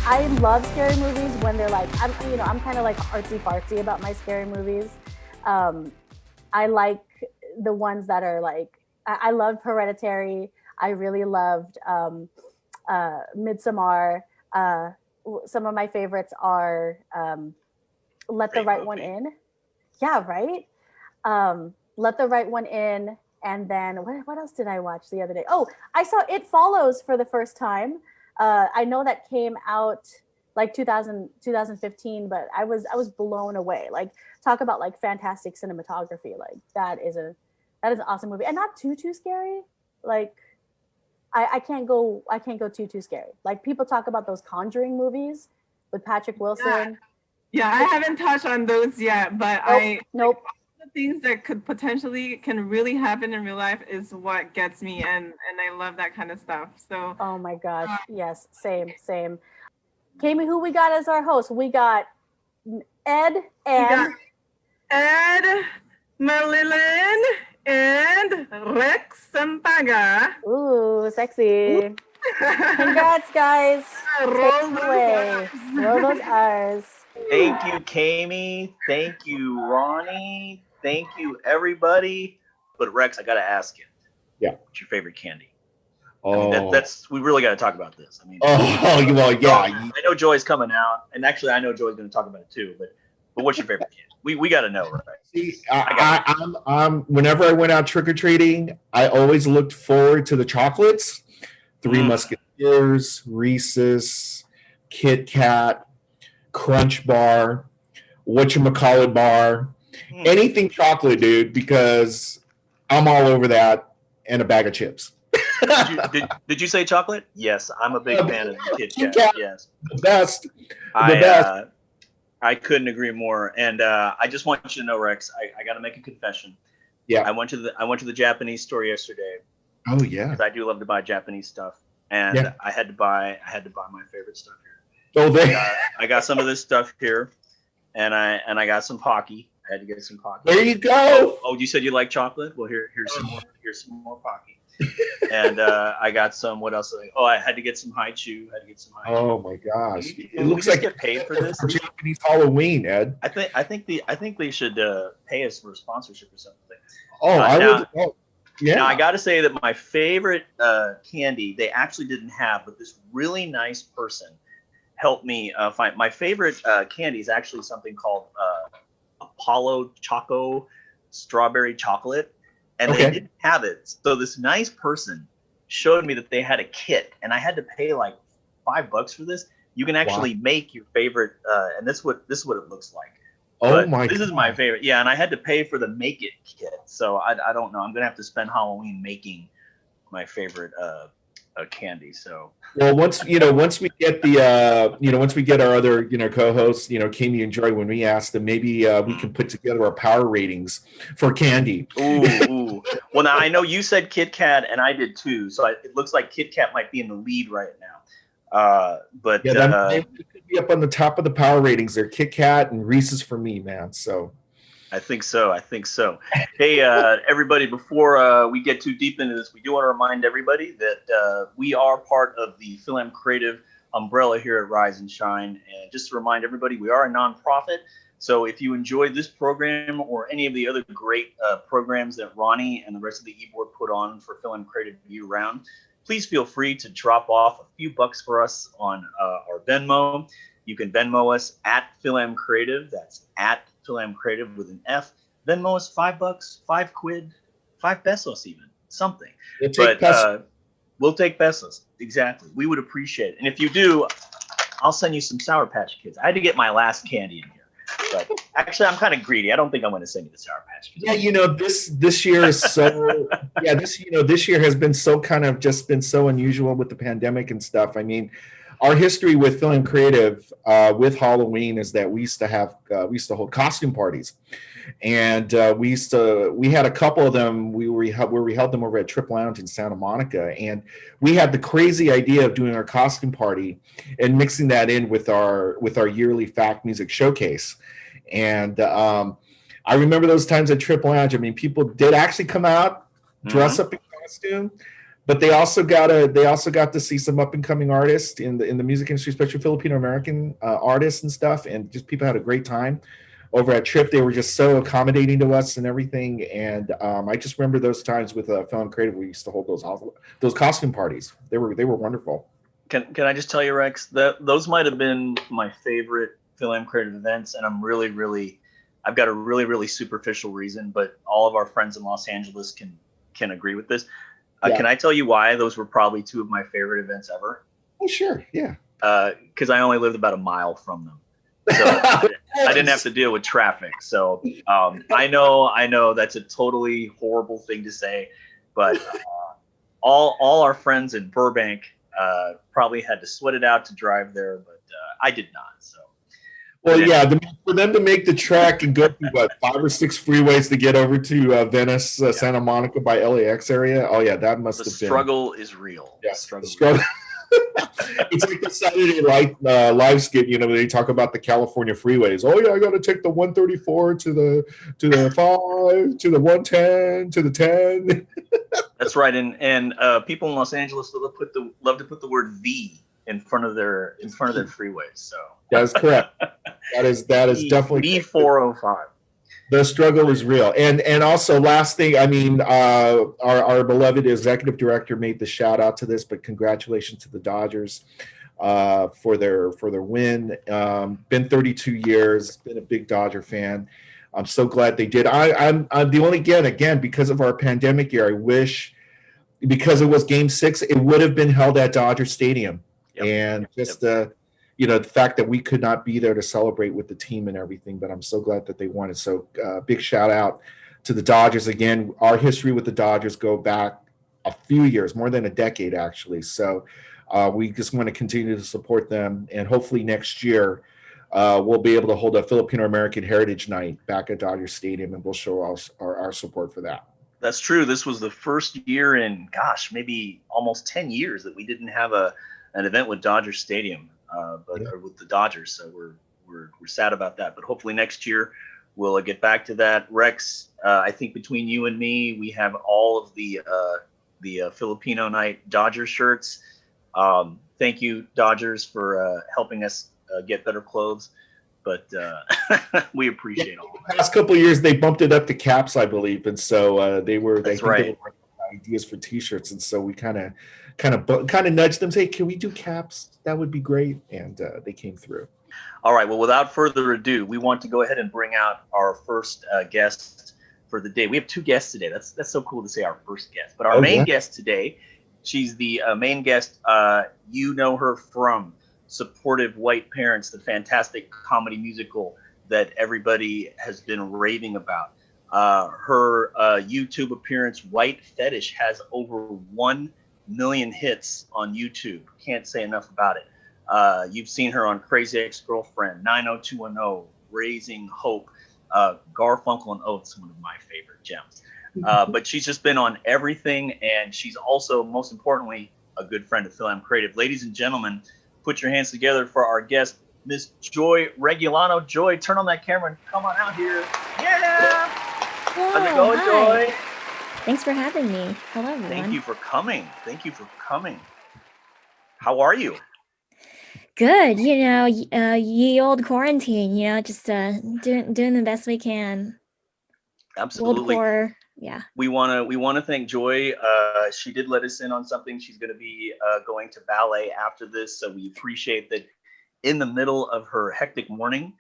I love scary movies when they're like, I'm kind of like artsy fartsy about my scary movies. I like the ones that are like, I loved Hereditary. I really loved Midsommar. Some of my favorites are Let the Right One In. Yeah, right? Let the Right One In. And then what else did I watch the other day? Oh, I saw It Follows for the first time. I know that came out like 2015, but I was blown away. Like, talk about like fantastic cinematography. Like that is an awesome movie, and not too scary. Like I can't go too scary. Like, people talk about those Conjuring movies with Patrick Wilson. Yeah, I haven't touched on those yet, but nope. The things that can really happen in real life is what gets me, and I love that kind of stuff. So oh my gosh, yes, same. Kayemee, who we got as our host? We got Ed and Ed, Marilyn, and Rex Sampaga. Ooh, sexy. Congrats, guys. Roll those R's. Thank you, Kayemee. Thank you, Roni. Thank you, everybody. But Rex, I got to ask you. Yeah. What's your favorite candy? Oh, I mean, we really got to talk about this. I mean, well, yeah. I know Joy's coming out, and actually, I know Joy's going to talk about it too. But what's your favorite candy? We got to know, right? See, I'm whenever I went out trick or treating, I always looked forward to the chocolates: Three Musketeers, Reese's, Kit Kat, Crunch Bar, whatchamacallit bar, anything chocolate, dude, because I'm all over that, and a bag of chips. Did you say chocolate? Yes, I'm a big fan of Kit Kat. Yes, the best. I couldn't agree more. And I just want you to know, Rex, I got to make a confession. Yeah, I went to the Japanese store yesterday. Oh yeah, because I do love to buy Japanese stuff, and I had to buy my favorite stuff here. Oh, I got some of this stuff here, and I got some Pocky. I had to get some Pocky. There you go. Oh, you said you like chocolate? Well, here's some more. Here's some more Pocky. And I got some. What else? I had to get some Haichu. Oh my gosh! It looks like get paid for this. For Japanese Halloween, Ed. I think they should pay us for a sponsorship or something. Oh, I would. Oh, yeah. Now I got to say that my favorite candy they actually didn't have, but this really nice person helped me find my favorite candy is actually something called Apollo Choco Strawberry Chocolate, and they didn't have it. So this nice person showed me that they had a kit, and I had to pay like $5 for this. You can actually make your favorite, and this is what it looks like. Oh my! This is my favorite. Yeah, and I had to pay for the make it kit, so I don't know. I'm gonna have to spend Halloween making my favorite candy. So well, once we get the once we get our other co-hosts, Kayemee and Joy, when we ask them, maybe we can put together our power ratings for candy. Ooh. Well, now I know you said Kit Kat, and I did too. So it looks like Kit Kat might be in the lead right now. But it could be up on the top of the power ratings. They're Kit Kat and Reese's for me, man. So I think so. Hey, everybody, before we get too deep into this, we do want to remind everybody that we are part of the FilAm Creative umbrella here at Rise and Shine. And just to remind everybody, we are a nonprofit. So if you enjoyed this program or any of the other great programs that Roni and the rest of the e-board put on for FilAm Creative year-round, please feel free to drop off a few bucks for us on our Venmo. You can Venmo us at FilAm Creative. That's at FilAm Creative with an F. Venmo us $5, £5, 5 pesos even, something. We'll take pesos. Exactly. We would appreciate it. And if you do, I'll send you some Sour Patch Kids. I had to get my last candy in here. But actually, I'm kind of greedy. I don't think I'm going to send you the Sour Patch Kids. Yeah, this year is so. This year has been so kind of just been so unusual with the pandemic and stuff. I mean, our history with FilAm Creative with Halloween is that we used to hold costume parties, and we had a couple of them where we held them over at Trip Lounge in Santa Monica, and we had the crazy idea of doing our costume party and mixing that in with our yearly FAC music showcase. And I remember those times at Trip Lounge. I mean, people did actually come out, dress up in costume. but they also got to see some up and coming artists in the music industry, especially Filipino American artists and stuff, and just people had a great time over at Trip. They were just so accommodating to us and everything. And I just remember those times with FilAm Creative. We used to hold those costume parties. They were wonderful. Can I just tell you, Rex, that those might have been my favorite FilAm Creative events, and I've got a really superficial reason, but all of our friends in Los Angeles can agree with this. Can I tell you why those were probably two of my favorite events ever? Oh, sure, yeah. Because I only lived about a mile from them. So I didn't have to deal with traffic. So I know that's a totally horrible thing to say, but all our friends in Burbank probably had to sweat it out to drive there, but I did not. So. Well, yeah, for them to make the trek and go through 5 or 6 freeways to get over to Venice, Santa Monica by LAX area. Oh yeah, that must have been. The struggle is real. Yeah, the struggle. It's like the Saturday Night Live skit, they talk about the California freeways. Oh yeah, I got to take the 134 to the 5 to the 110 to the 10. That's right, and people in Los Angeles love to put the word "the" in front of their freeways. So that is correct. That is definitely the 405. The struggle is real. And also, last thing, I mean, our beloved executive director made the shout out to this, but congratulations to the Dodgers for their win. Been 32 years, been a big Dodger fan. I'm so glad they did. I'm the only, again, because of our pandemic year, I wish, because it was Game 6, it would have been held at Dodger Stadium. Yep. And just the fact that we could not be there to celebrate with the team and everything, but I'm so glad that they won it. So big shout out to the Dodgers. Again, our history with the Dodgers go back a few years, more than a decade, actually. So we just want to continue to support them. And hopefully next year we'll be able to hold a Filipino American Heritage Night back at Dodger Stadium, and we'll show our support for that. That's true. This was the first year in, maybe almost 10 years that we didn't have an event with Dodger Stadium. Or with the Dodgers, so we're sad about that. But hopefully next year we'll get back to that. Rex, I think between you and me, we have all of the Filipino Night Dodger shirts. Thank you, Dodgers, for helping us get better clothes. But we appreciate all of that. The past couple of years, they bumped it up to caps, I believe, and so they were ideas for T-shirts, and so we kind of nudged them, say, "Can we do caps? That would be great," and they came through. All right. Well, without further ado, we want to go ahead and bring out our first guest for the day. We have 2 guests today. That's so cool to say our first guest, but our main guest today, she's the main guest. You know her from Supportive White Parents, the fantastic comedy musical that everybody has been raving about. Her YouTube appearance, White Fetish, has over 1 million hits on YouTube. Can't say enough about it. You've seen her on Crazy Ex-Girlfriend, 90210, Raising Hope, Garfunkel and Oates, one of my favorite gems. But she's just been on everything, and she's also, most importantly, a good friend of FilAm Creative. Ladies and gentlemen, put your hands together for our guest, Miss Joy Regullano. Joy, turn on that camera and come on out here. Yeah! Hello, how's it going, hi. Joy? Thanks for having me. Hello, everyone. Thank you for coming. How are you? Good. Ye old quarantine. Just doing the best we can. Absolutely. Yeah. We want to thank Joy. She did let us in on something. She's going to be going to ballet after this, so we appreciate that. In the middle of her hectic morning,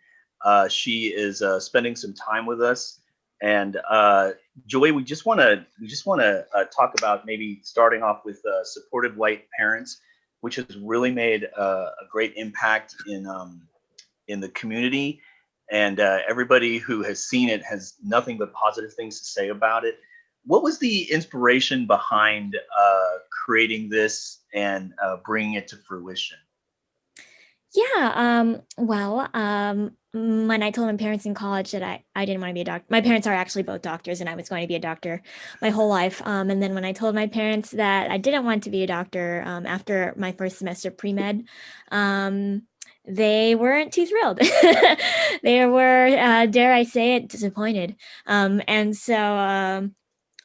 she is spending some time with us. And Joy, we just want to talk about maybe starting off with Supportive White Parents, which has really made a great impact in the community, and everybody who has seen it has nothing but positive things to say about it. What was the inspiration behind creating this and bringing it to fruition? Yeah. When I told my parents in college that I didn't want to be a doctor, my parents are actually both doctors, and I was going to be a doctor my whole life. And then when I told my parents that I didn't want to be a doctor after my first semester pre-med, they weren't too thrilled. They were, dare I say it, disappointed. And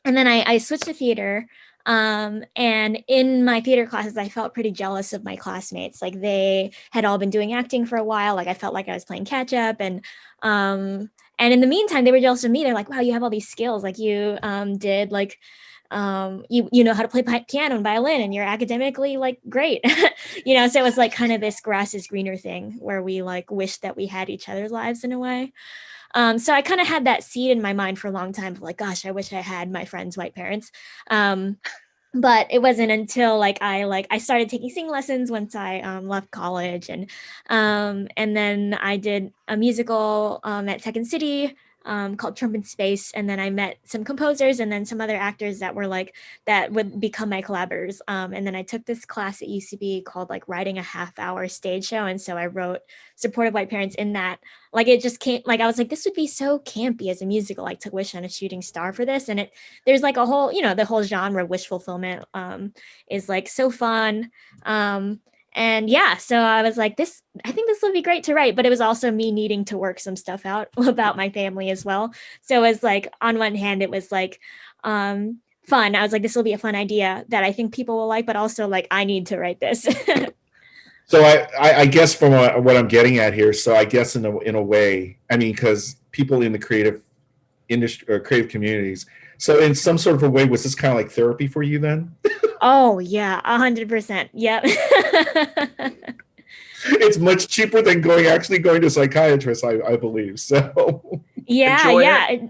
then I switched to theater. And in my theater classes, I felt pretty jealous of my classmates. Like they had all been doing acting for a while. Like I felt like I was playing catch up. And in the meantime, they were jealous of me. They're like, wow, you have all these skills. Like you did like, you know how to play piano and violin and you're academically like great. You know, so it was like kind of this grass is greener thing where we like wished that we had each other's lives in a way. So I kind of had that seed in my mind for a long time of like, gosh, I wish I had my friends' white parents. But it wasn't until I started taking singing lessons once I left college, and then I did a musical at Second City called Trump in Space, and then I met some composers and then some other actors that were like that would become my collaborators. And then I took this class at UCB called like writing a half-hour stage show, and so I wrote Supportive White Parents in that. Like it just came, like I was like, this would be so campy as a musical, like to wish on a shooting star for this. And there's like a whole, you know, the whole genre of wish fulfillment is like so fun. And yeah, so I was like, I think this would be great to write, but it was also me needing to work some stuff out about my family as well. So it was like, on one hand, it was like fun. I was like, this will be a fun idea that I think people will like, but also like, I need to write this. So I guess from what I'm getting at here, so I guess in a way, I mean, because people in the creative industry or creative communities, so in some sort of a way, was this kind of like therapy for you then? Oh yeah, 100%. Yep. It's much cheaper than actually going to a psychiatrist, I believe. So yeah, yeah.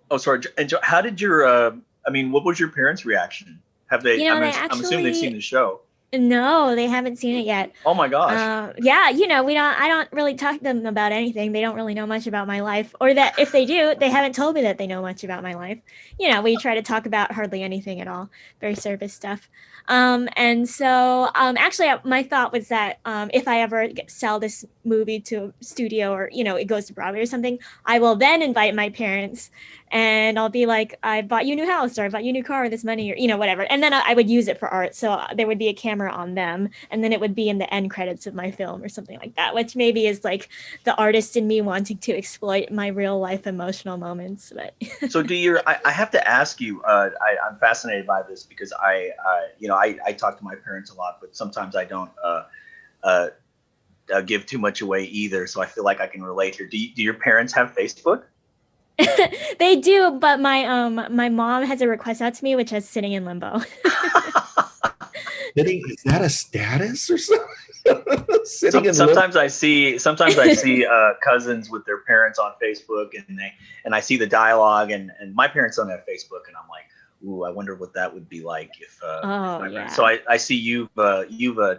Oh, sorry. And how did your? I mean, what was your parents' reaction? Have they? You know, I'm assuming they've seen the show. No, they haven't seen it yet. Oh my gosh. Yeah, you know, I don't really talk to them about anything. They don't really know much about my life, or that if they do, they haven't told me that they know much about my life. You know, we try to talk about hardly anything at all, very surface stuff. And so actually my thought was that if I ever sell this movie to a studio or, you know, it goes to Broadway or something, I will then invite my parents and I'll be like, I bought you a new house, or I bought you a new car with this money, or, you know, whatever. And then I would use it for art. So there would be a camera on them, and then it would be in the end credits of my film or something like that, which maybe is like the artist in me wanting to exploit my real life emotional moments. But so I have to ask you, I'm fascinated by this because I talk to my parents a lot, but sometimes I don't give too much away either. So I feel like I can relate here. Do your parents have Facebook? They do, but my mom has a request out to me, which is sitting in limbo. Is that a status or something? Sometimes I see cousins with their parents on Facebook, and I see the dialogue, and my parents don't have Facebook, and I'm like, ooh, I wonder what that would be like if. Yeah. So I see you've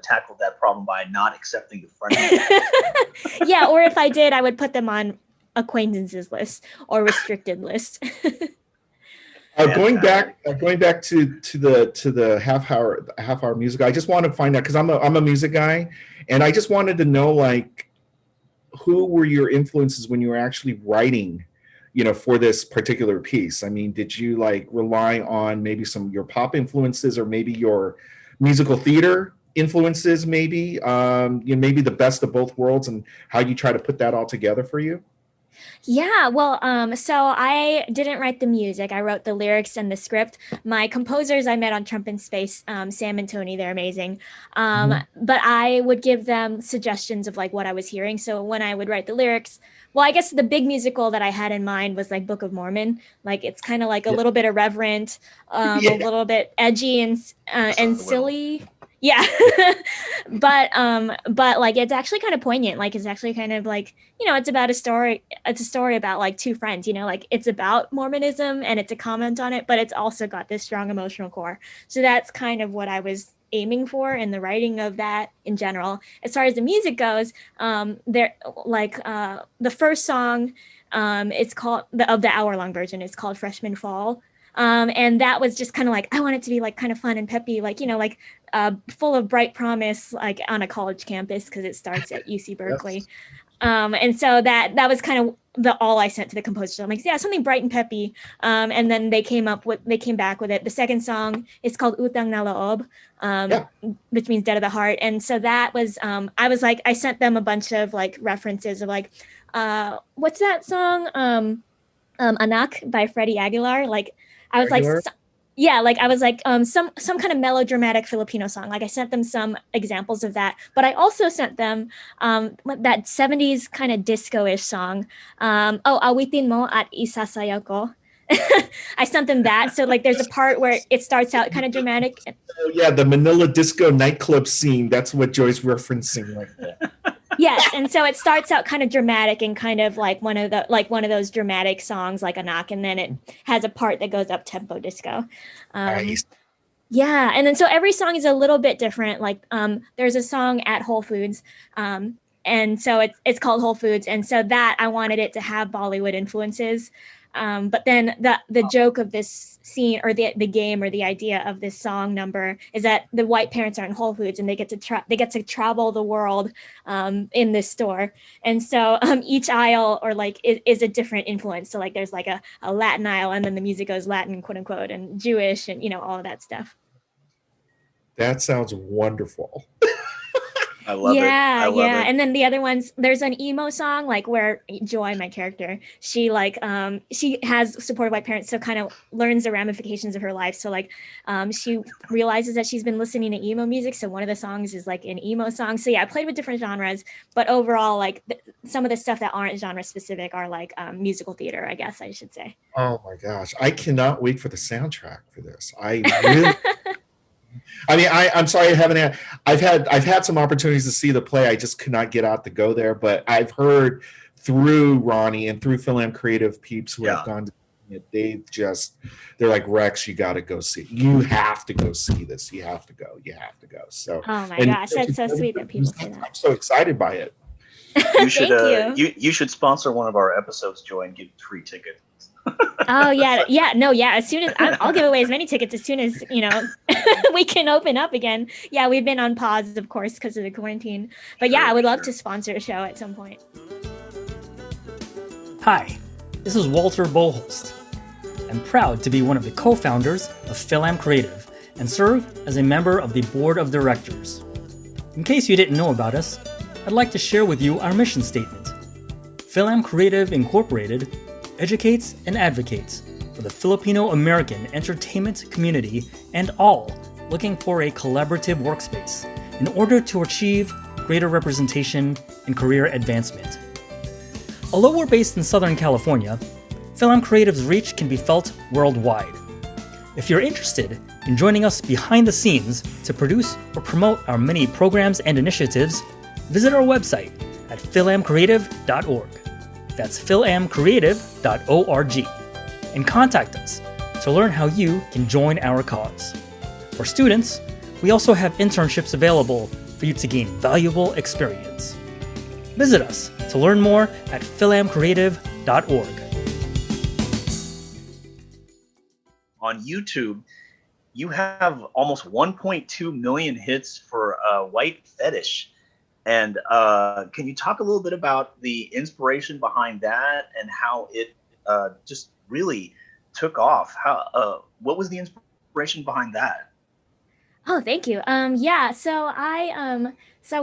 tackled that problem by not accepting the friend. Yeah, or if I did, I would put them on acquaintances list or restricted list. Going back to the half hour music, I just want to find out, because I'm a music guy, and I just wanted to know, like, who were your influences when you were actually writing, you know, for this particular piece? I mean, did you like rely on maybe some of your pop influences, or maybe your musical theater influences, maybe maybe the best of both worlds, and how you try to put that all together for you? Yeah, well, so I didn't write the music. I wrote the lyrics and the script. My composers I met on Trump in Space, Sam and Tony, they're amazing. But I would give them suggestions of like what I was hearing. So when I would write the lyrics, well, I guess the big musical that I had in mind was like Book of Mormon. Like it's kind of like a little bit irreverent, a little bit edgy and silly. Yeah. but like it's actually kind of poignant. Like it's actually kind of like, you know, it's about a story about like two friends, you know, like it's about Mormonism and it's a comment on it, but it's also got this strong emotional core. So that's kind of what I was aiming for in the writing of that in general. As far as the music goes, there like the first song, it's called the hour-long version, it's called Freshman Fall. And that was just kind of like, I want it to be like kind of fun and peppy, like, you know, like full of bright promise, like on a college campus, because it starts at UC Berkeley. Yes. And so that was kind of all I sent to the composer. I'm like, yeah, something bright and peppy. And then they came back with it. The second song is called Utang na Loob, which means dead of the heart. And so that was, I was like, I sent them a bunch of like references of like, what's that song? Anak by Freddie Aguilar. Like, I was like, yeah, like I was like some kind of melodramatic Filipino song. Like I sent them some examples of that, but I also sent them that 70s kind of disco-ish song. Awitin mo at isasayaw ko. I sent them that. So like there's a part where it starts out kind of dramatic. Oh yeah, the Manila disco nightclub scene. That's what Joy's referencing right there. Yes, and so it starts out kind of dramatic and kind of like one of those dramatic songs like Anak, and then it has a part that goes up tempo disco. Nice. Yeah, and then so every song is a little bit different. Like there's a song at Whole Foods, and so it's called Whole Foods, and so that I wanted it to have Bollywood influences. But then the joke of this scene or the game or the idea of this song number is that the white parents are in Whole Foods and they get to travel the world in this store, and so each aisle or like is a different influence. So like there's like a Latin aisle, and then the music goes Latin, quote unquote, and Jewish, and all of that stuff. That sounds wonderful. I love it. I love it. And then the other ones, there's an emo song like where Joy, my character, she like she has supportive white parents, so kind of learns the ramifications of her life. So like she realizes that she's been listening to emo music, so one of the songs is like an emo song. So yeah, I played with different genres, but overall like some of the stuff that aren't genre specific are like musical theater, I guess I should say. Oh my gosh, I cannot wait for the soundtrack for this. I really I mean, I'm sorry I haven't. I've had some opportunities to see the play. I just could not get out to go there. But I've heard through Roni and through FilAm Creative peeps who have gone to it. They're like, Rex, you got to go see. You have to go see this. You have to go. You have to go. So. Oh my gosh, that's so sweet that people say that. I'm so excited by it. You should you should sponsor one of our episodes, Joy, and give free tickets. Oh yeah. As soon as I'll give away as many tickets as soon as we can open up again. Yeah, we've been on pause, of course, because of the quarantine. But yeah, I would love to sponsor a show at some point. Hi, this is Walter Boholst. I'm proud to be one of the co-founders of FilAm Creative and serve as a member of the board of directors. In case you didn't know about us, I'd like to share with you our mission statement. FilAm Creative Incorporated educates and advocates for the Filipino American entertainment community and all looking for a collaborative workspace in order to achieve greater representation and career advancement. Although we're based in Southern California, FilAm Creative's reach can be felt worldwide. If you're interested in joining us behind the scenes to produce or promote our many programs and initiatives, visit our website at filamcreative.org. That's filamcreative.org, and contact us to learn how you can join our cause. For students, we also have internships available for you to gain valuable experience. Visit us to learn more at filamcreative.org. On YouTube, you have almost 1.2 million hits for White Fetish. And can you talk a little bit about the inspiration behind that and how it just really took off? What was the inspiration behind that? Oh, thank you. Yeah. So I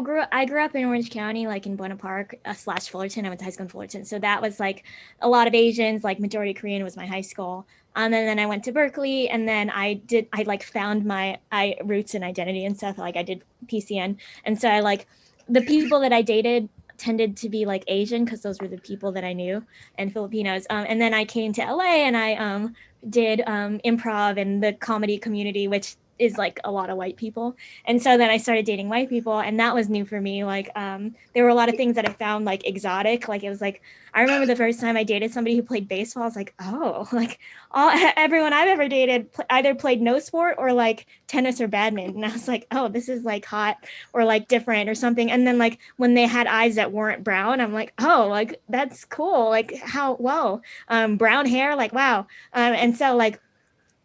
grew up in Orange County, like in Buena Park / Fullerton. I went to high school in Fullerton, so that was like a lot of Asians. Like majority Korean was my high school. And then I went to Berkeley, and then I like found my roots and identity and stuff. Like I did PCN, and so I like. The people that I dated tended to be like Asian because those were the people that I knew, and Filipinos. And then I came to LA and I did improv in the comedy community, which is like a lot of white people. And so then I started dating white people, and that was new for me. Like there were a lot of things that I found like exotic. Like it was like, I remember the first time I dated somebody who played baseball. I was like, oh, like everyone I've ever dated either played no sport or like tennis or badminton. And I was like, oh, this is like hot or like different or something. And then like when they had eyes that weren't brown, I'm like, oh, like that's cool. Like how, whoa, brown hair, like, wow. And so like,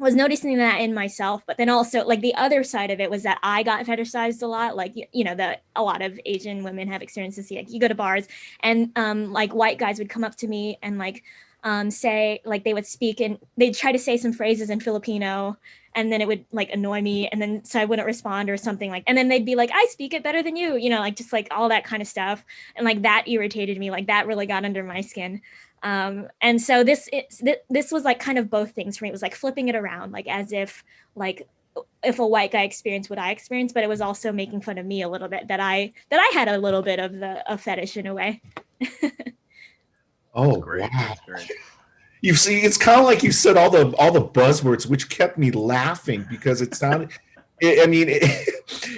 was noticing that in myself, but then also like the other side of it was that I got fetishized a lot. Like, that a lot of Asian women have experiences. Like you go to bars and like white guys would come up to me and like say, like they would speak and they'd try to say some phrases in Filipino, and then it would like annoy me. And then so I wouldn't respond or something like, and then they'd be like, I speak it better than you, like just like all that kind of stuff. And like that irritated me. Like that really got under my skin. And so this was like kind of both things for me. It was like flipping it around, like as if if a white guy experienced what I experienced, but it was also making fun of me a little bit that I had a little bit of a fetish in a way. Oh, great. wow. That's great. You see, it's kind of like you said all the buzzwords, which kept me laughing because it sounded. I mean,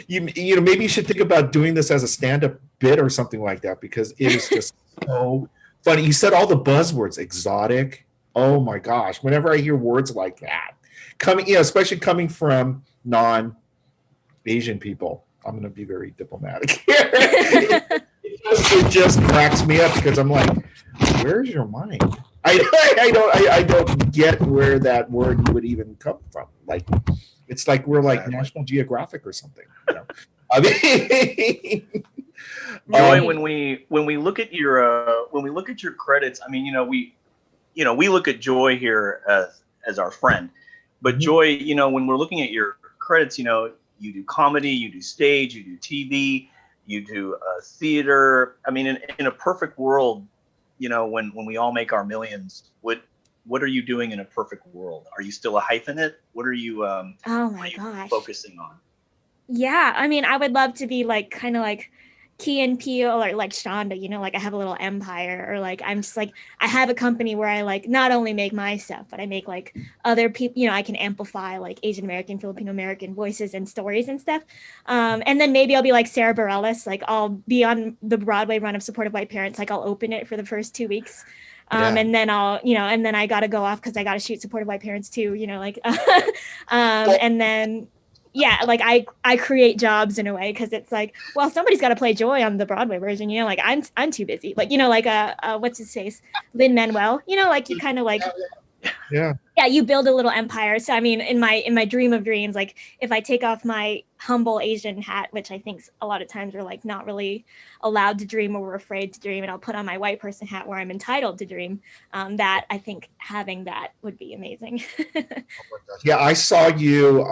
you know, maybe you should think about doing this as a stand-up bit or something like that because it is just so funny. You said all the buzzwords, exotic. Oh my gosh! Whenever I hear words like that coming, you know, especially coming from non-Asian people, I'm going to be very diplomatic here. It just cracks me up because I'm like, where's your mind? I don't get where that word would even come from. Like, it's like we're like National Geographic or something. You know? I mean, Joy, when we look at your credits, I mean, we look at Joy here as our friend, but Joy, you know, when we're looking at your credits, you know, you do comedy, you do stage, you do TV, you do theater. I mean, in a perfect world, you know, when we all make our millions, what are you doing in a perfect world? Are you still a hyphenate? What are you focusing on? Yeah, I mean, I would love to be like kind of like Key and Peele or like Shonda, you know, like I have a little empire, or like I'm just like I have a company where I like not only make my stuff, but I make like other people, you know, I can amplify like Asian American, Filipino American voices and stories and stuff. And then maybe I'll be like Sarah Bareilles, like I'll be on the Broadway run of Supportive White Parents, like I'll open it for the first 2 weeks. And then I'll, you know, and then I got to go off because I got to shoot Supportive White Parents too, you know, like, and then, yeah, like I create jobs in a way because it's like, well, somebody's got to play Joy on the Broadway version, you know, like I'm too busy, like, you know, like what's his face, Lin-Manuel, you know, like you kind of like, yeah, you build a little empire. So I mean, in my dream of dreams, like if I take off my humble Asian hat, which I think a lot of times we're like not really allowed to dream or we're afraid to dream, and I'll put on my white person hat where I'm entitled to dream, that I think having that would be amazing. Yeah, I saw you.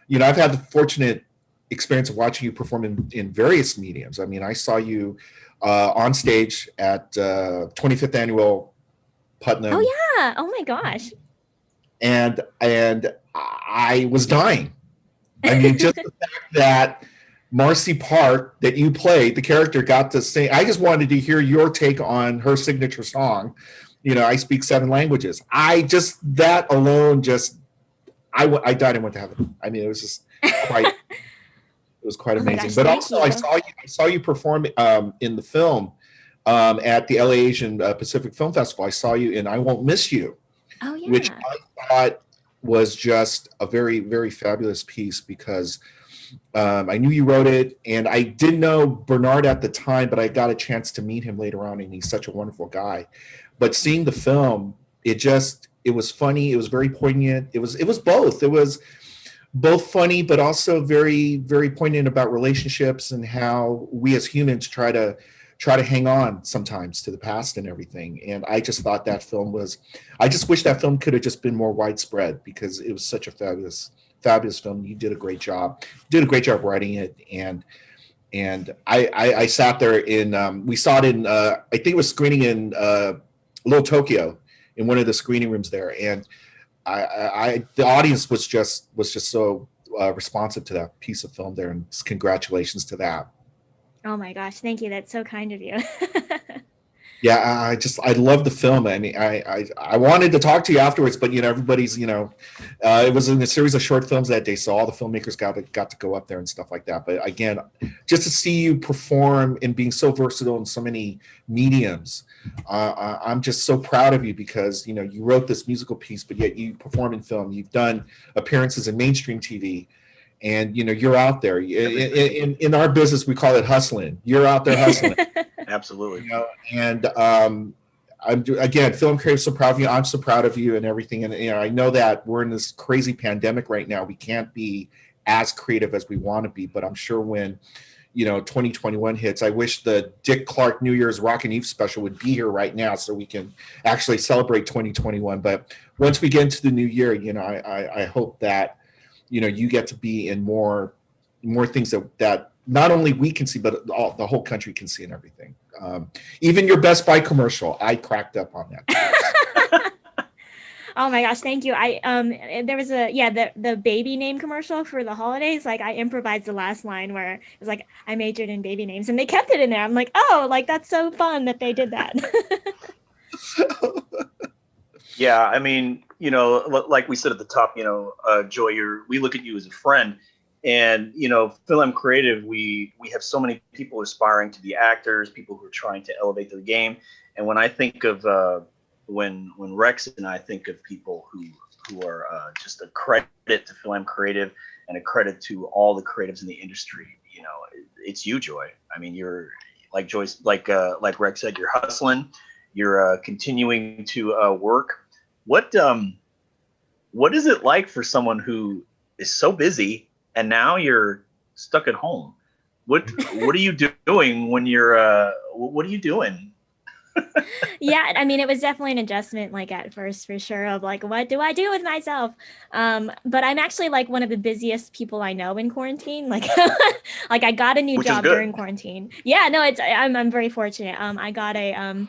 You know, I've had the fortunate experience of watching you perform in various mediums. I mean, I saw you on stage at 25th annual Putnam. Oh yeah! Oh my gosh! And I was dying. I mean, just the fact that Marcy Park, that you played, the character, got to sing. I just wanted to hear your take on her signature song. You know, I speak 7 languages. That alone, I died and went to heaven. I mean, it was just quite. It was quite amazing. Gosh, but also, I saw you perform in the film at the LA Asian Pacific Film Festival. I saw you in I Won't Miss You, which I thought was just a very, very fabulous piece because I knew you wrote it, and I didn't know Bernard at the time, but I got a chance to meet him later on, and he's such a wonderful guy. But seeing the film, it was funny. It was very poignant. It was both. It was both funny, but also very, very poignant about relationships and how we as humans try to hang on sometimes to the past and everything. And I just thought that film I just wish that film could have just been more widespread because it was such a fabulous, fabulous film. You did a great job. You did a great job writing it. And I sat there we saw it in, I think it was screening in Little Tokyo in one of the screening rooms there. And the audience was just so responsive to that piece of film there. And congratulations to that. Oh my gosh, thank you. That's so kind of you. Yeah, I love the film. I mean, I wanted to talk to you afterwards, but you know, everybody's, you know, it was in a series of short films that day, so all the filmmakers got to go up there and stuff like that. But again, just to see you perform and being so versatile in so many mediums, I'm just so proud of you because you know you wrote this musical piece, but yet you perform in film. You've done appearances in mainstream TV. And you know you're out there. In our business, we call it hustling. You're out there hustling. Absolutely. You know, and I'm again, FilAm Creative, so proud of you. I'm so proud of you and everything. And you know, I know that we're in this crazy pandemic right now. We can't be as creative as we want to be, but I'm sure when 2021 hits, I wish the Dick Clark New Year's Rockin' Eve special would be here right now so we can actually celebrate 2021. But once we get into the new year, you know, I hope that you get to be in more things that not only we can see, but the whole country can see and everything. Even your Best Buy commercial, I cracked up on that. Oh my gosh, thank you. There was the baby name commercial for the holidays. Like I improvised the last line where it was like, I majored in baby names, and they kept it in there. I'm like, oh, like that's so fun that they did that. Yeah, I mean, like we said at the top, Joy, we look at you as a friend, and FilAm Creative, we have so many people aspiring to be actors, people who are trying to elevate their game, and when I think of when Rex and I think of people who are just a credit to FilAm Creative and a credit to all the creatives in the industry, it's you, Joy. I mean, you're like Joyce, like Rex said, you're hustling, you're continuing to work. What is it like for someone who is so busy and now you're stuck at home? What are you doing when you're what are you doing? Yeah, I mean, it was definitely an adjustment, like at first, for sure, of like, what do I do with myself? But I'm actually like one of the busiest people I know in quarantine. Like, like I got a new job during quarantine. Yeah, no, I'm very fortunate. I got I'm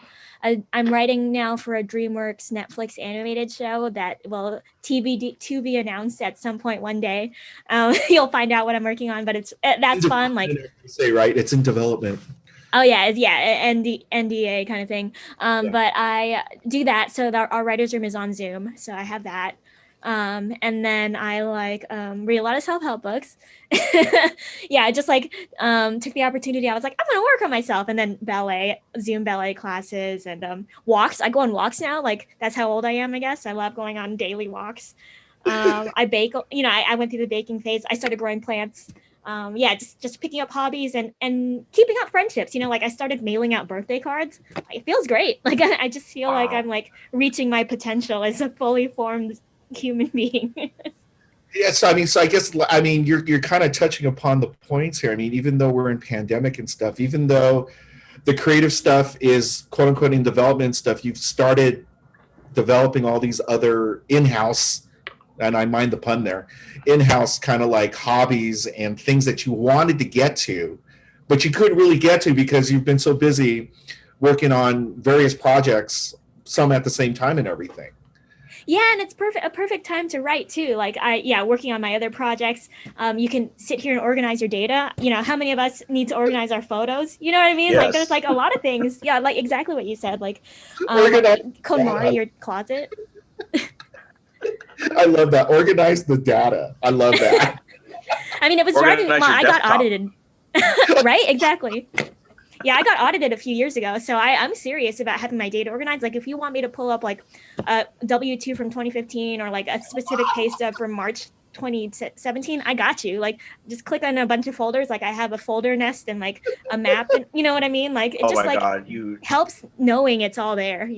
writing now for a DreamWorks Netflix animated show that will to be announced at some point one day. You'll find out what I'm working on, but that's fun. Like, say right, it's in development. Oh yeah, NDA kind of thing. But I do that. So our writer's room is on Zoom. So I have that. And then I read a lot of self-help books. Yeah, I just took the opportunity. I was like, I'm gonna work on myself. And then Zoom ballet classes and walks. I go on walks now. Like that's how old I am, I guess. I love going on daily walks. I bake, I went through the baking phase. I started growing plants. Just picking up hobbies and keeping up friendships. I started mailing out birthday cards. It feels great. Like I just feel like I'm like reaching my potential as a fully formed human being. Yes, I guess you're kind of touching upon the points here. I mean, even though we're in pandemic and stuff, even though the creative stuff is quote unquote in development stuff, you've started developing all these other in-house, and I mind the pun there, in-house kind of like hobbies and things that you wanted to get to, but you couldn't really get to because you've been so busy working on various projects, some at the same time and everything. Yeah, and it's a perfect time to write too. Like working on my other projects, you can sit here and organize your data. How many of us need to organize our photos? You know what I mean? Yes. Like there's like a lot of things. Yeah, like exactly what you said. Like KonMari your closet. I love that. Organize the data. I love that. I mean, it was driving. I got audited. Right? Exactly. Yeah, I got audited a few years ago, so I'm serious about having my data organized. Like, if you want me to pull up like a W-2 from 2015 or like a specific pay stub from March 2017, I got you. Like, just click on a bunch of folders. Like, I have a folder nest and like a map, and you know what I mean. Like, it helps knowing it's all there.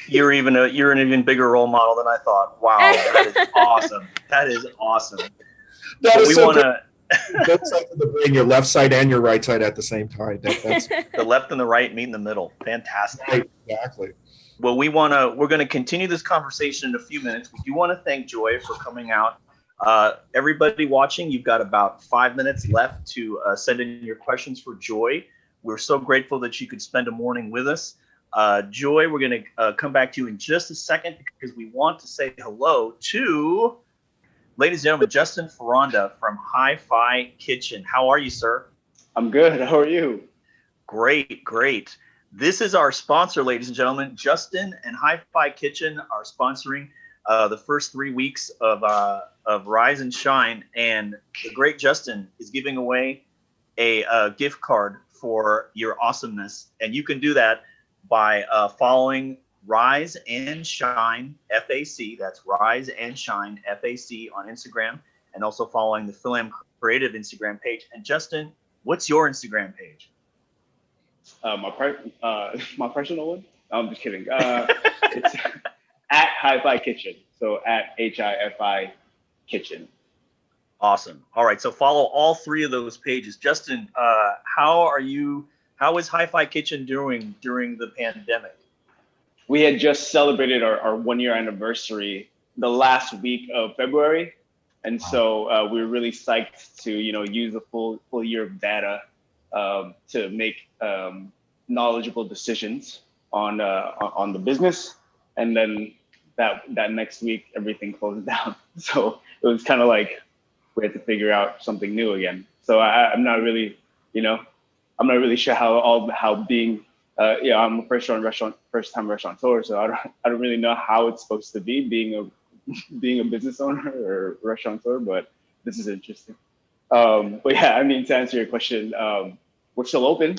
You're an even bigger role model than I thought. Wow, that is awesome. That is awesome. That is so good. Both sides of the brain, your left side and your right side at the same time. That's the left and the right meet in the middle. Fantastic. Right, exactly. Well, we're going to continue this conversation in a few minutes. We do want to thank Joy for coming out. Everybody watching, you've got about 5 minutes left to send in your questions for Joy. We're so grateful that you could spend a morning with us. Joy, we're going to come back to you in just a second because we want to say hello to, ladies and gentlemen, Justin Foronda from Hi-Fi Kitchen. How are you, sir? I'm good. How are you? Great, great. This is our sponsor, ladies and gentlemen. Justin and Hi-Fi Kitchen are sponsoring the first 3 weeks of Rise and Shine, and the great Justin is giving away a gift card for your awesomeness, and you can do that by following Rise and Shine FAC. That's Rise and Shine FAC on Instagram, and also following the FilAm Creative Instagram page. And Justin, what's your Instagram page? My personal one? I'm just kidding. It's at Hi-Fi Kitchen. So at HIFI Kitchen. Awesome. All right. So follow all three of those pages. Justin, how is Hi-Fi Kitchen doing during the pandemic? We had just celebrated our 1 year anniversary the last week of February. And so we were really psyched to, use a full year of data to make knowledgeable decisions on the business. And then that next week, everything closed down. So it was kind of like we had to figure out something new again. So I'm not really, I'm not really sure how being, I'm a first time restaurateur, so I don't really know how it's supposed to be being a business owner or restaurateur, but this is interesting. But yeah, I mean, to answer your question, we're still open.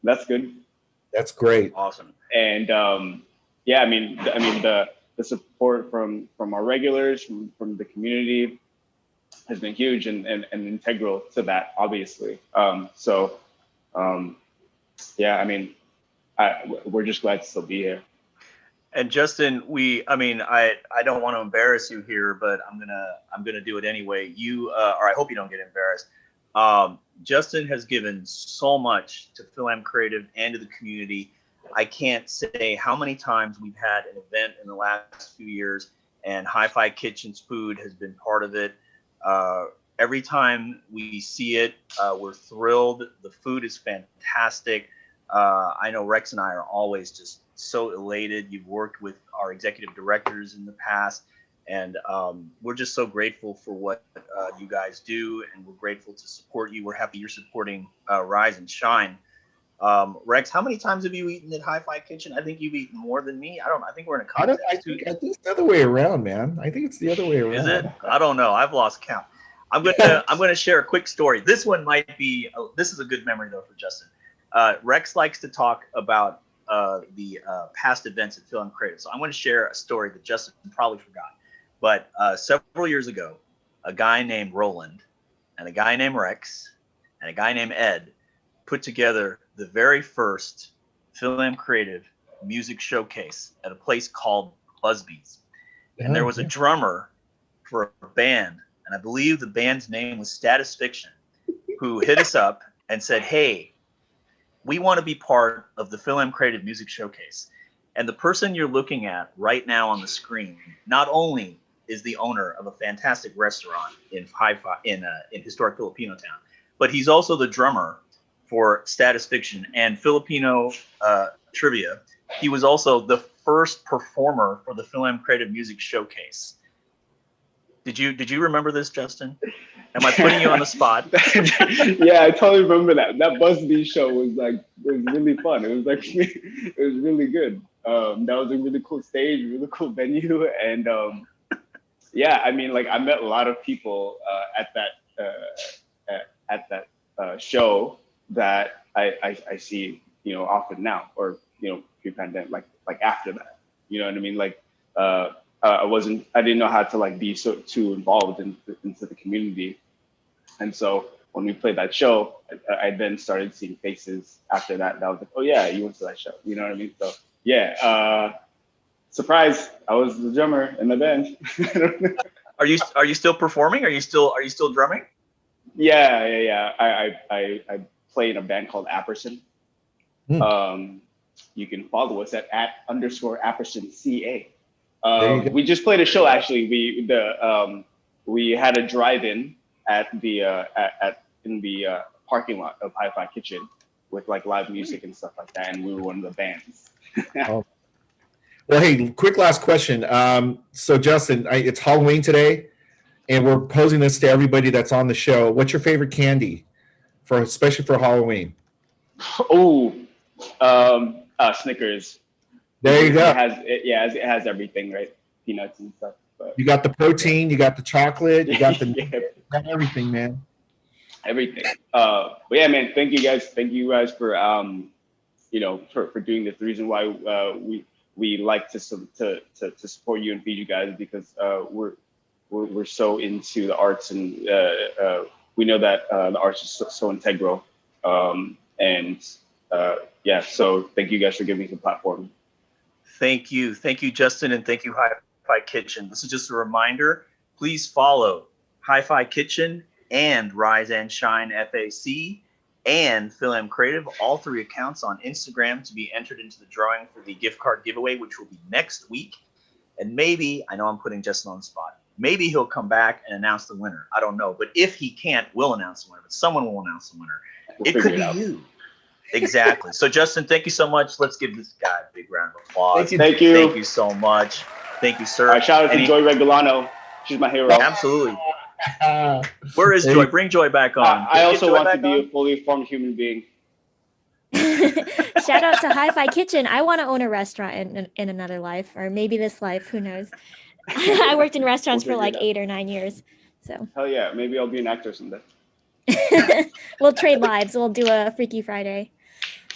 That's good. That's great. Awesome. And yeah, I mean, the support from our regulars, from the community, has been huge and integral to that, obviously. Yeah, I mean, we're just glad to still be here. And Justin, I don't want to embarrass you here, but I'm gonna do it anyway. Or I hope you don't get embarrassed. Justin has given so much to FilAm Creative and to the community. I can't say how many times we've had an event in the last few years, and Hi-Fi Kitchen's food has been part of it. Every time we see it, we're thrilled. The food is fantastic. I know Rex and I are always just so elated. You've worked with our executive directors in the past, and we're just so grateful for what you guys do, and we're grateful to support you. We're happy you're supporting Rise and Shine. Rex, how many times have you eaten at Hi-Fi Kitchen? I think you've eaten more than me. I think we're in a contest. I think it's the other way around, man. I think it's the other way around. Is it? I don't know. I've lost count. I'm gonna share a quick story. This one might be. This is a good memory though for Justin. Rex likes to talk about the past events at FilAm Creative. So I'm going to share a story that Justin probably forgot. But several years ago, a guy named Roland and a guy named Rex and a guy named Ed put together the very first FilAm Creative music showcase at a place called Busby's. And there was a drummer for a band, and I believe the band's name was Status Fiction, who hit us up and said, hey, we want to be part of the FilAm Creative Music Showcase. And the person you're looking at right now on the screen not only is the owner of a fantastic restaurant in historic Filipino town, but he's also the drummer for Status Fiction and Filipino trivia. He was also the first performer for the FilAm Creative Music Showcase. Did you remember this, Justin? Am I putting you on the spot? Yeah, I totally remember that. That Busby show was really fun. It was really good. That was a really cool stage, really cool venue, and yeah, I mean, like I met a lot of people at that show that I see, often now, or pre-pandemic, like after that. You know what I mean? Like I didn't know how to be too involved into the community. And so when we played that show, I then started seeing faces after that. That was like, oh yeah, you went to that show. You know what I mean? So yeah, surprise, I was the drummer in the band. Are you still performing? Are you still drumming? Yeah. I play in a band called Apperson. You can follow us at @_AppersonCA. We just played a show actually. We had a drive-in in the parking lot of Hi-Fi Kitchen with live music and stuff like that, and we were one of the bands. Oh. Well, hey, quick last question. So Justin, it's Halloween today, and we're posing this to everybody that's on the show. What's your favorite candy, especially for Halloween? Oh, Snickers. There you go. It has everything, right? Peanuts and stuff. But you got the protein, you got the chocolate, you got got everything, man. Everything. But yeah, man, thank you guys for for doing this. The reason why we like to support you and feed you guys because we're so into the arts, and we know that the arts is so integral. Yeah, so thank you guys for giving me the platform. Thank you, Justin, and thank you, Hi-Fi Kitchen. This is just a reminder. Please follow Hi-Fi Kitchen and RiseAndShineFAC and FilAm Creative, all 3 accounts on Instagram, to be entered into the drawing for the gift card giveaway, which will be next week. And maybe, I know I'm putting Justin on the spot, Maybe he'll come back and announce the winner. I don't know. But if he can't, we'll announce the winner. But someone will announce the winner. It could be you. Exactly. So, Justin, thank you so much. Let's give this guy a big round of applause. Thank you. Thank you so much. Thank you, sir. All right, shout out to Joy Regullano. She's my hero. Absolutely. Where is Joy? Bring Joy back on. I also want to be a fully formed human being. Shout out to Hi-Fi Kitchen. I want to own a restaurant in another life, or maybe this life. Who knows? I worked in restaurants for like 8 or 9 years. So hell yeah, maybe I'll be an actor someday. We'll trade lives. We'll do a Freaky Friday.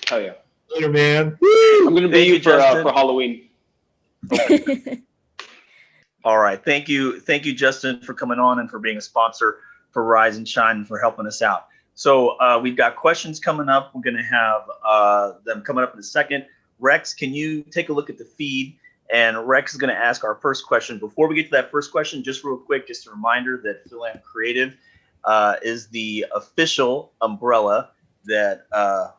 Hell yeah. Later, man. I'm gonna be you for Halloween. All right. Thank you, Justin, for coming on and for being a sponsor for Rise and Shine and for helping us out. So we've got questions coming up. We're going to have them coming up in a second. Rex, can you take a look at the feed? And Rex is going to ask our first question. Before we get to that first question, just real quick, just a reminder that FilAm Creative is the official umbrella that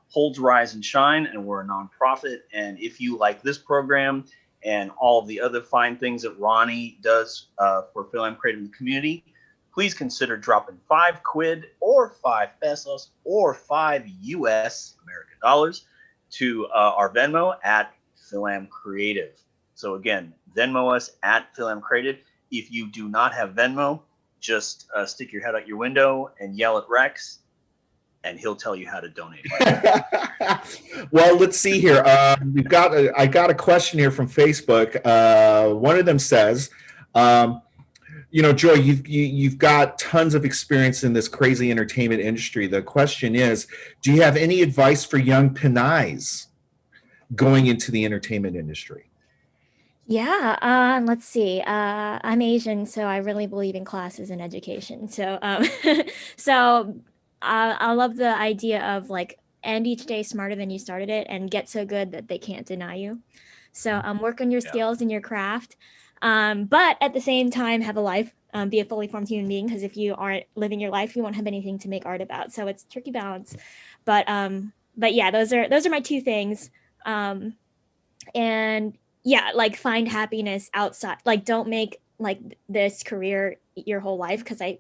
holds Rise and Shine, and we're a nonprofit. And if you like this program and all of the other fine things that Roni does for FilAm Creative in the community, please consider dropping $5 or 5 pesos or 5 US American dollars to our Venmo at FilAm Creative. So again, Venmo us at FilAm Creative. If you do not have Venmo, just stick your head out your window and yell at Rex, and he'll tell you how to donate. Well, let's see here. I got a question here from Facebook. One of them says, Joy, you've got tons of experience in this crazy entertainment industry. The question is, do you have any advice for young Pinays going into the entertainment industry? Yeah, let's see. I'm Asian, so I really believe in classes and education. So, I love the idea of like end each day smarter than you started it, and get so good that they can't deny you. So, work on your skills and your craft, but at the same time, have a life. Be a fully formed human being, because if you aren't living your life, you won't have anything to make art about. So it's a tricky balance. But yeah, those are my 2 things. And yeah, like find happiness outside. Like don't make like this career your whole life, because I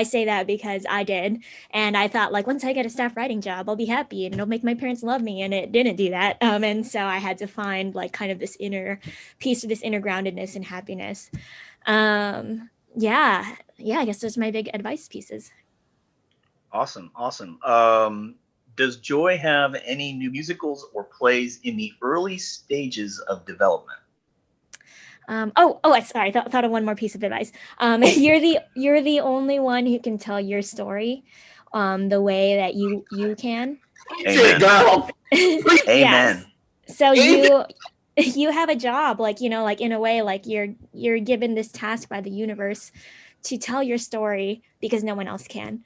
say that because I did, and I thought like once I get a staff writing job, I'll be happy and it'll make my parents love me, and it didn't do that. And so I had to find like kind of this inner piece of this inner groundedness and happiness. Yeah, I guess those are my big advice pieces. Awesome. Does Joy have any new musicals or plays in the early stages of development? Sorry. I thought of one more piece of advice. You're the only one who can tell your story, the way that you can. Amen. Girl. Amen. Yes. So you have a job, like, like in a way, like you're given this task by the universe to tell your story because no one else can.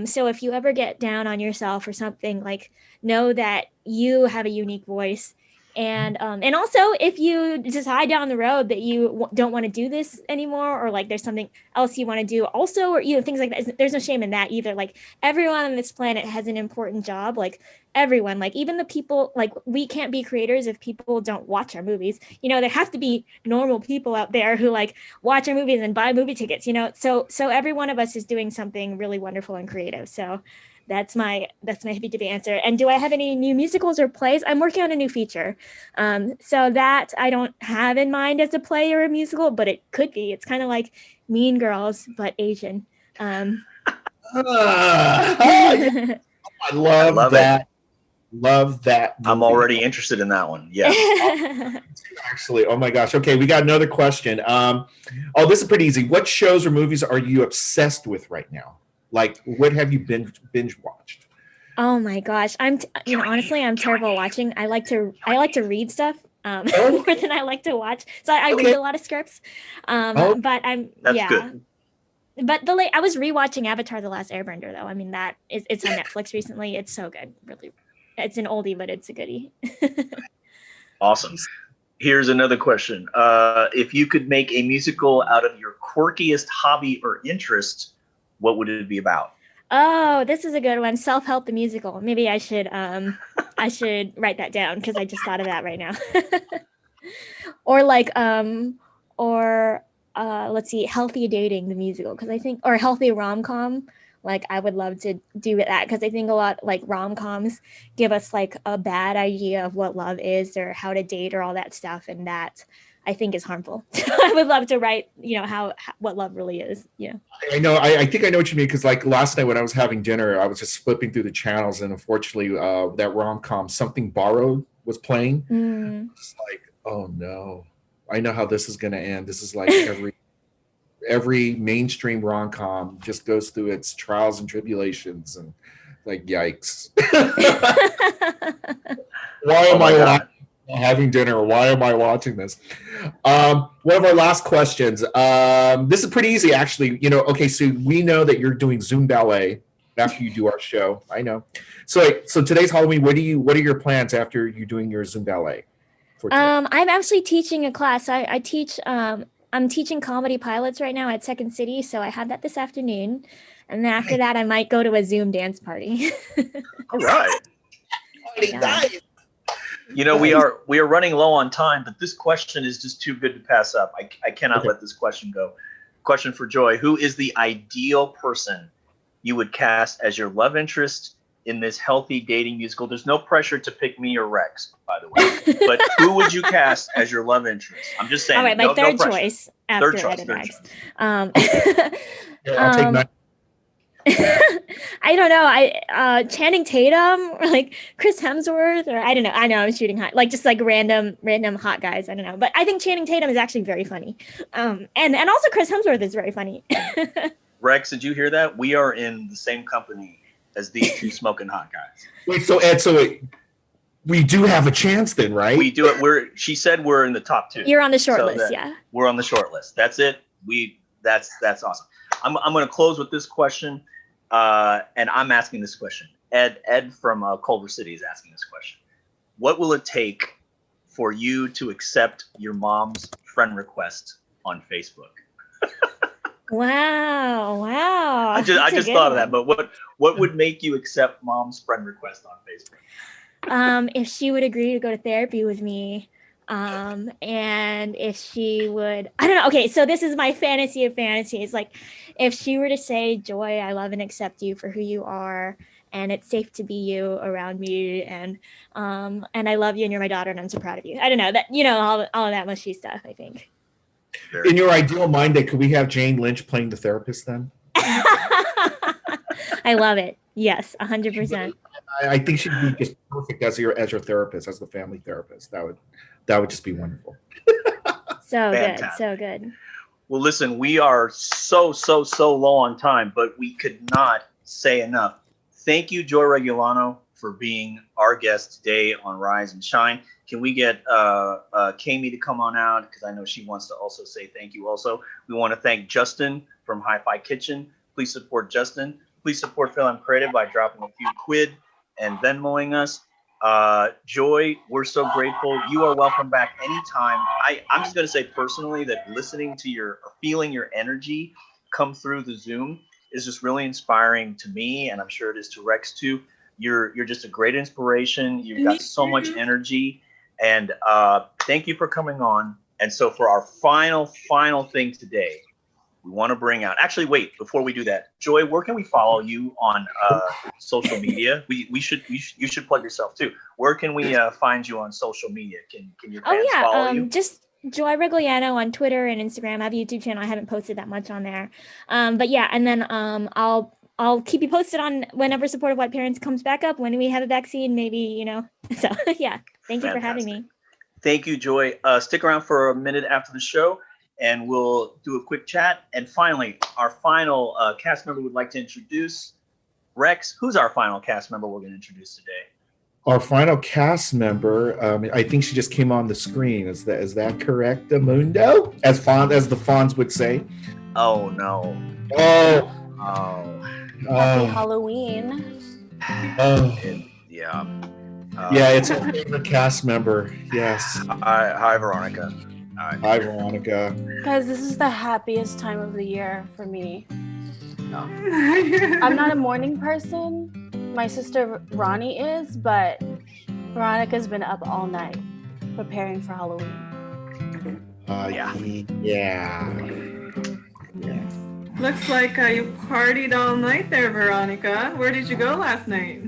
So if you ever get down on yourself or something, like know that you have a unique voice. And also if you decide down the road that you don't want to do this anymore, or like there's something else you want to do also, or things like that, there's no shame in that either. Like everyone on this planet has an important job, like everyone, like even the people, like we can't be creators if people don't watch our movies. There have to be normal people out there who like watch our movies and buy movie tickets, so every one of us is doing something really wonderful and creative. So that's my happy to be answer. And do I have any new musicals or plays? I'm working on a new feature. So that I don't have in mind as a play or a musical, but it could be. It's kind of like Mean Girls, but Asian. I love that. Love that movie. I'm already interested in that one. Yeah. Actually, oh my gosh. Okay, we got another question. This is pretty easy. What shows or movies are you obsessed with right now? Like, what have you binge watched? Oh my gosh, honestly, I'm terrible at watching. I like to read stuff more than I like to watch. So I read a lot of scripts. But That's good. But I was rewatching Avatar: The Last Airbender though. I mean, it's on Netflix recently. It's so good, really. It's an oldie, but it's a goodie. Awesome. Here's another question. If you could make a musical out of your quirkiest hobby or interest, what would it be about? Oh, this is a good one. Self-Help the Musical. Maybe I should write that down, because I just thought of that right now. Or like let's see, Healthy Dating, the musical, because I think, or Healthy Rom-Com. Like, I would love to do that, because I think a lot, like, rom-coms give us like a bad idea of what love is or how to date or all that stuff, and that I think is harmful. I would love to write, how what love really is. Yeah. I know. I think I know what you mean, because like last night when I was having dinner, I was just flipping through the channels, and unfortunately, that rom-com Something Borrowed was playing. Just like, oh no, I know how this is going to end. This is like every mainstream rom-com just goes through its trials and tribulations, and like, yikes. Why am I having dinner? Why am I watching this? One of our last questions. This is pretty easy, actually. Okay, so we know that you're doing Zoom ballet after you do our show. I know. So today's Halloween. What are your plans after you doing your Zoom ballet? I'm actually teaching a class. I teach. I'm teaching comedy pilots right now at Second City, so I have that this afternoon, and then after that, I might go to a Zoom dance party. All right. Yeah. We are running low on time, but this question is just too good to pass up. I cannot let this question go. Question for Joy: who is the ideal person you would cast as your love interest in this healthy dating musical? There's no pressure to pick me or Rex, by the way. But who would you cast as your love interest? I'm just saying. All right, my third choice after Ed and Rex. I'll take 9. I don't know. Channing Tatum or like Chris Hemsworth, or I don't know. I know I'm shooting hot, like just like random hot guys. I don't know, but I think Channing Tatum is actually very funny. And also Chris Hemsworth is very funny. Rex, did you hear that? We are in the same company as these two smoking hot guys. Wait, so Ed, we do have a chance then, right? We do it. She said we're in the top 2. You're on the short list, yeah. We're on the short list. That's it. That's awesome. I'm going to close with this question, and I'm asking this question. Ed from Culver City is asking this question. What will it take for you to accept your mom's friend request on Facebook? Wow. I just thought of that, but what would make you accept mom's friend request on Facebook? If she would agree to go to therapy with me, and if she would, I don't know. Okay, so this is my fantasy of fantasies. Like, if she were to say, "Joy, I love and accept you for who you are, and it's safe to be you around me, and I love you, and you're my daughter, and I'm so proud of you." I don't know, that all of that mushy stuff, I think. In your ideal mind, could we have Jane Lynch playing the therapist then? I love it. Yes, 100%. I think she'd be just perfect as your therapist, as the family therapist. That would just be wonderful. So Fantastic. Good, so good. Well, listen, we are so low on time, but we could not say enough. Thank you, Joy Regullano, for being our guest today on Rise and Shine. Can we get Kayemee to come on out? Because I know she wants to also say thank you also. We want to thank Justin from Hi-Fi Kitchen. Please support Justin. Please support FilAm Creative by dropping a few quid and Venmoing us. Joy, we're so grateful. You are welcome back anytime. I'm just going to say personally that listening to feeling your energy come through the Zoom is just really inspiring to me, and I'm sure it is to Rex too. You're just a great inspiration. You've got so much energy, and thank you for coming on. And so for our final thing today, we want to bring out. Actually, wait, before we do that, Joy, where can we follow you on social media? You should plug yourself too. Where can we find you on social media? Can your fans follow you? Just Joy Regullano on Twitter and Instagram. I have a YouTube channel. I haven't posted that much on there, but yeah. And then I'll keep you posted on whenever Supportive White Parents comes back up. When we have a vaccine, maybe So yeah, thank you for having me. Thank you, Joy. Stick around for a minute after the show, and we'll do a quick chat. And finally, our final cast member would like to introduce. Rex, who's our final cast member we're going to introduce today? Our final cast member, I think she just came on the screen. Is that correct, Amundo? As the Fonz would say. Oh no. Happy Halloween. Yeah. It's our favorite cast member. Yes. Hi, Veronica. Hi, Veronica. Guys, this is the happiest time of the year for me. I'm not a morning person. My sister Roni is, but Veronica's been up all night preparing for Halloween. Yeah. Yeah. Looks like you partied all night there, Veronica. Where did you go last night?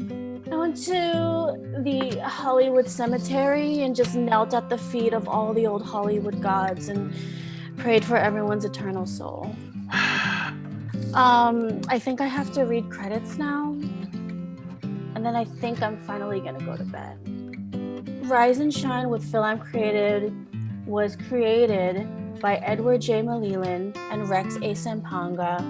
I went to the Hollywood cemetery and just knelt at the feet of all the old Hollywood gods and prayed for everyone's eternal soul. I think I have to read credits now. And then I think I'm finally gonna go to bed. Rise and Shine with FilAm Created was created by Edward J. Malilan and Rex A. Sampanga.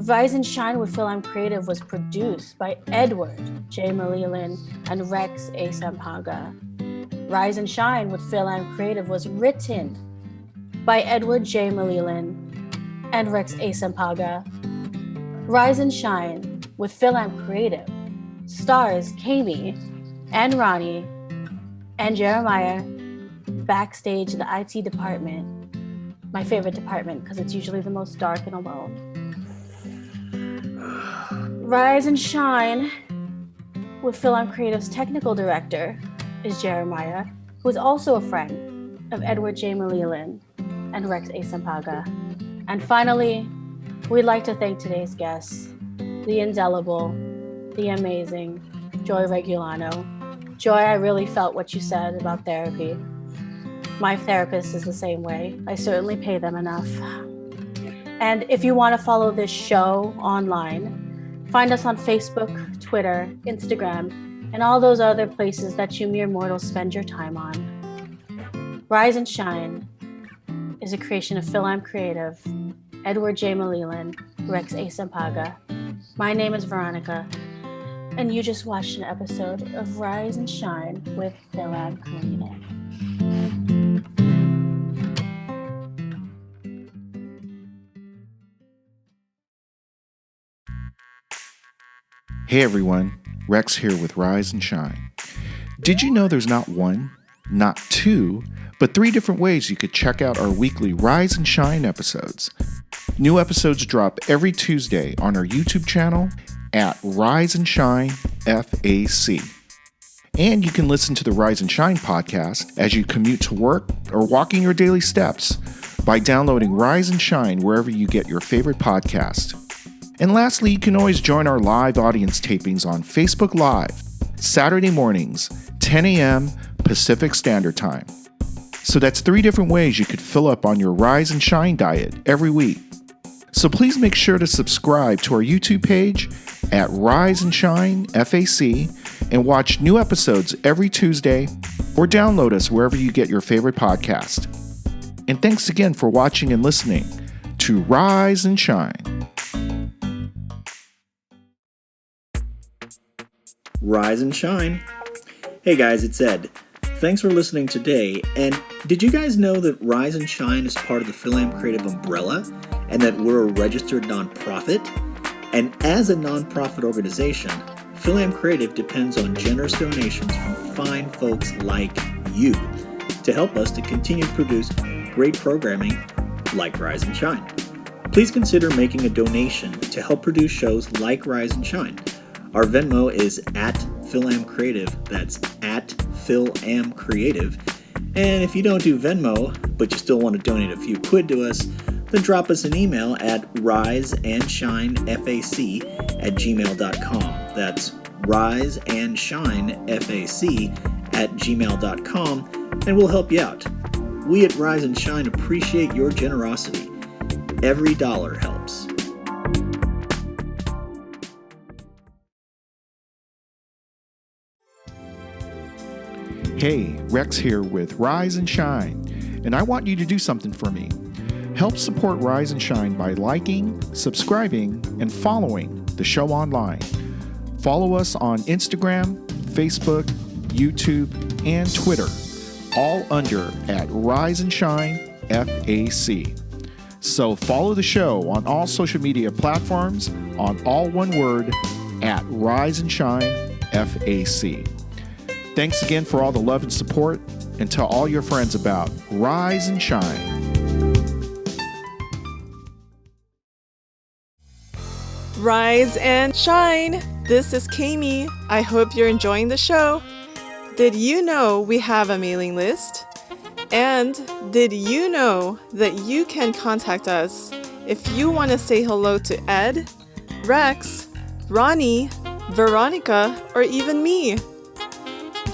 Rise and Shine with FilAm Creative was produced by Edward J. Malilan and Rex A. Sampanga. Rise and Shine with FilAm Creative was written by Edward J. Malilan and Rex A. Sampanga. Rise and Shine with FilAm Creative stars Kayemee and Roni and Jeremiah backstage in the IT department. My favorite department because it's usually the most dark and alone. Rise and Shine with FilAm Creative's technical director is Jeremiah, who is also a friend of Edward J. Malilan and Rex A. Sampanga. And finally, we'd like to thank today's guests, the indelible, the amazing Joy Regullano. Joy, I really felt what you said about therapy. My therapist is the same way. I certainly pay them enough. And if you want to follow this show online, find us on Facebook, Twitter, Instagram, and all those other places that you mere mortals spend your time on. Rise and Shine is a creation of FilAm Creative, Edward J. Malilan, Rex A. Sampanga. My name is Veronica, and you just watched an episode of Rise and Shine with FilAm Creative. Hey everyone, Rex here with Rise and Shine. Did you know there's not one, not two, but 3 different ways you could check out our weekly Rise and Shine episodes? New episodes drop every Tuesday on our YouTube channel at RiseAndShineFAC. And you can listen to the Rise and Shine podcast as you commute to work or walking your daily steps by downloading Rise and Shine wherever you get your favorite podcast. And lastly, you can always join our live audience tapings on Facebook Live, Saturday mornings, 10 a.m. Pacific Standard Time. So that's 3 different ways you could fill up on your Rise and Shine diet every week. So please make sure to subscribe to our YouTube page at RiseAndShineFAC and watch new episodes every Tuesday or download us wherever you get your favorite podcast. And thanks again for watching and listening to Rise and Shine. Rise and Shine. Hey guys, it's Ed. Thanks for listening today. And did you guys know that Rise and Shine is part of the FilAm Creative umbrella and that we're a registered nonprofit? And as a nonprofit organization, FilAm Creative depends on generous donations from fine folks like you to help us to continue to produce great programming like Rise and Shine. Please consider making a donation to help produce shows like Rise and Shine. Our Venmo is at FilAm Creative. That's at FilAm Creative. And if you don't do Venmo, but you still want to donate a few quid to us, then drop us an email at RiseAndShineFAC@gmail.com. That's RiseAndShineFAC@gmail.com, and we'll help you out. We at Rise and Shine appreciate your generosity. Every dollar helps. Hey, Rex here with Rise and Shine, and I want you to do something for me. Help support Rise and Shine by liking, subscribing, and following the show online. Follow us on Instagram, Facebook, YouTube, and Twitter, all under at RiseAndShineFAC. So follow the show on all social media platforms on all one word at RiseAndShineFAC. Thanks again for all the love and support, and tell all your friends about Rise and Shine. Rise and shine! This is Kayemee. I hope you're enjoying the show. Did you know we have a mailing list? And did you know that you can contact us if you want to say hello to Ed, Rex, Ronnie, Veronica, or even me?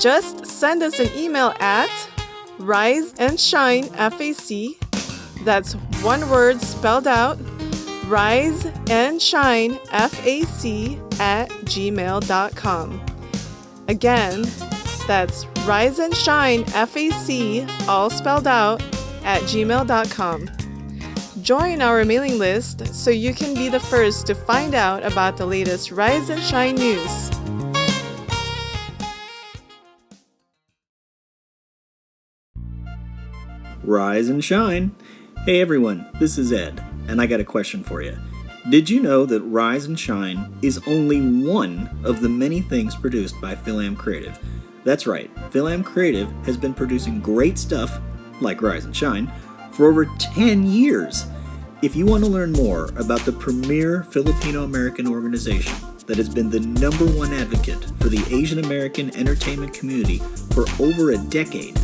Just send us an email at RiseAndShineFAC, that's one word spelled out, RiseAndShineFAC@gmail.com. Again, that's RiseAndShineFAC, all spelled out, @gmail.com. Join our mailing list so you can be the first to find out about the latest Rise and Shine news. Rise and shine. Hey everyone, this is Ed, and I got a question for you. Did you know that Rise and Shine is only one of the many things produced by FilAm Creative? That's right, FilAm Creative has been producing great stuff, like Rise and Shine, for over 10 years. If you want to learn more about the premier Filipino-American organization that has been the #1 advocate for the Asian American entertainment community for over a decade,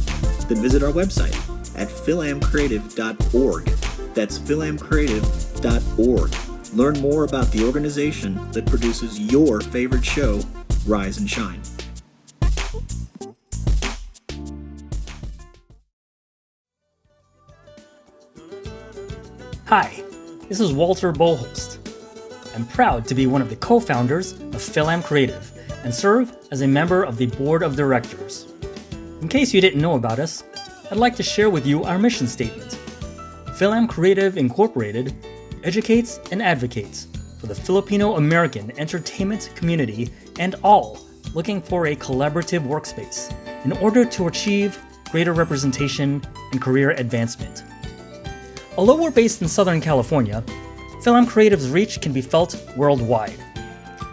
then visit our website at filamcreative.org. That's filamcreative.org. Learn more about the organization that produces your favorite show, Rise and Shine. Hi, this is Walter Boholst. I'm proud to be one of the co-founders of FilAm Creative and serve as a member of the board of directors. In case you didn't know about us, I'd like to share with you our mission statement. FilAm Creative Incorporated educates and advocates for the Filipino-American entertainment community and all looking for a collaborative workspace in order to achieve greater representation and career advancement. Although we're based in Southern California, FilAm Creative's reach can be felt worldwide.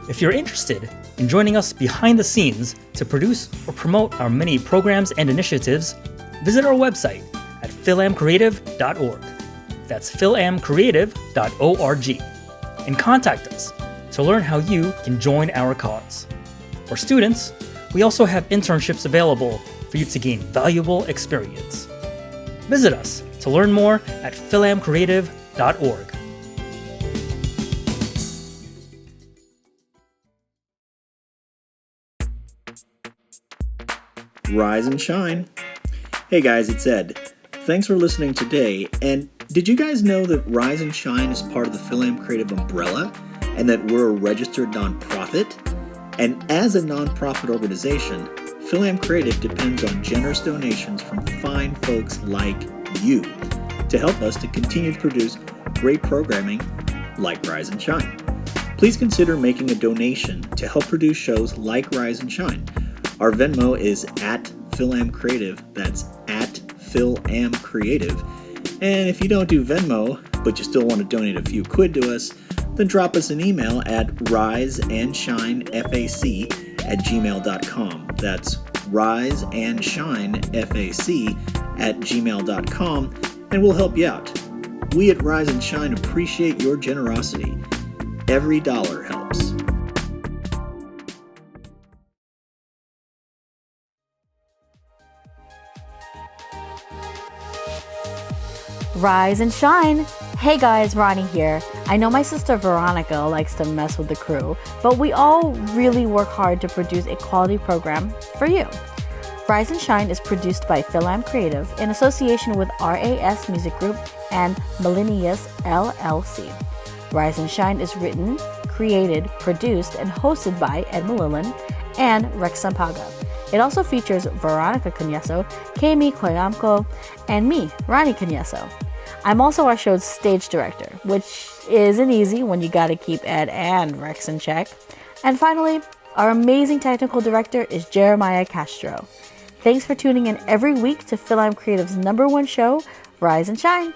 If you're interested in joining us behind the scenes to produce or promote our many programs and initiatives, visit our website at filamcreative.org. That's filamcreative.org. And contact us to learn how you can join our cause. For students, we also have internships available for you to gain valuable experience. Visit us to learn more at filamcreative.org. Rise and shine. Hey guys, it's Ed. Thanks for listening today. And did you guys know that Rise and Shine is part of the FilAm Creative umbrella and that we're a registered nonprofit? And as a nonprofit organization, FilAm Creative depends on generous donations from fine folks like you to help us to continue to produce great programming like Rise and Shine. Please consider making a donation to help produce shows like Rise and Shine. Our Venmo is at FilAm Creative. That's at FilAm Creative. And if you don't do Venmo, but you still want to donate a few quid to us, then drop us an email at RiseAndShineFAC@gmail.com. That's RiseAndShineFAC@gmail.com, and we'll help you out. We at Rise and Shine appreciate your generosity. Every dollar helps. Rise and shine. Hey guys, Ronnie here. I know my sister Veronica likes to mess with the crew, but we all really work hard to produce a quality program for you. Rise and Shine is produced by FilAm Creative in association with RAS Music Group and Millennius LLC. Rise and Shine is written, created, produced, and hosted by Ed Malillan and Rex Sampaga. It also features Veronica Canyeso, Kayemee Koyamko, and me, Roni Kayemee. I'm also our show's stage director, which isn't easy when you gotta keep Ed and Rex in check. And finally, our amazing technical director is Jeremiah Castro. Thanks for tuning in every week to FilAm Creative's #1 show, Rise and Shine.